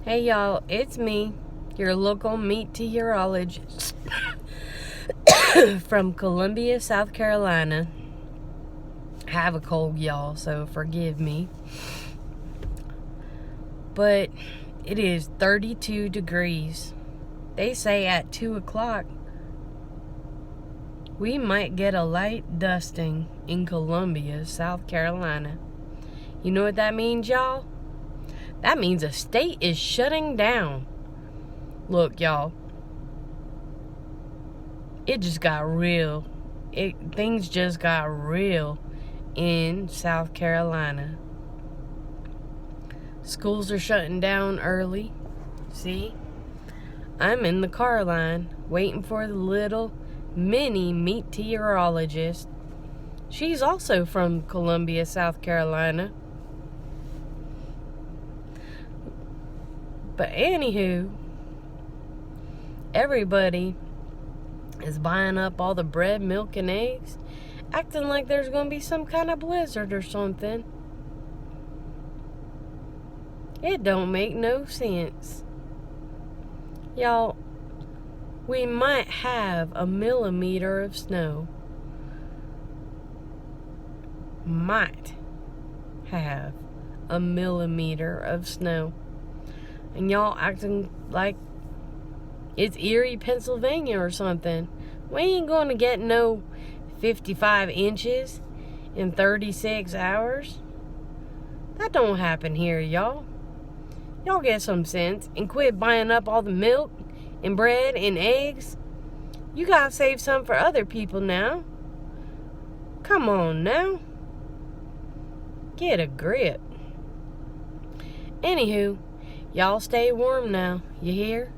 Hey y'all, it's me, your local meteorologist from Columbia, South Carolina. I have a cold, y'all, so forgive me. But it is 32 degrees. They say at 2 o'clock we might get a light dusting in Columbia, South Carolina. You know what that means, y'all? That means a state is shutting down. Look, y'all. It just got real. Things just got real in South Carolina. Schools are shutting down early. See? I'm in the car line waiting for the little mini meteorologist. She's also from Columbia, South Carolina. But anywho, everybody is buying up all the bread, milk, and eggs, acting like there's going to be some kind of blizzard or something. It don't make no sense. Y'all, we might have a millimeter of snow. Might have a millimeter of snow. And y'all acting like it's Erie, Pennsylvania or something. We ain't going to get no 55 inches in 36 hours. That don't happen here, y'all. Y'all get some sense and quit buying up all the milk and bread and eggs. You gotta save some for other people now. Come on now. Get a grip. Anywho, y'all stay warm now. You hear?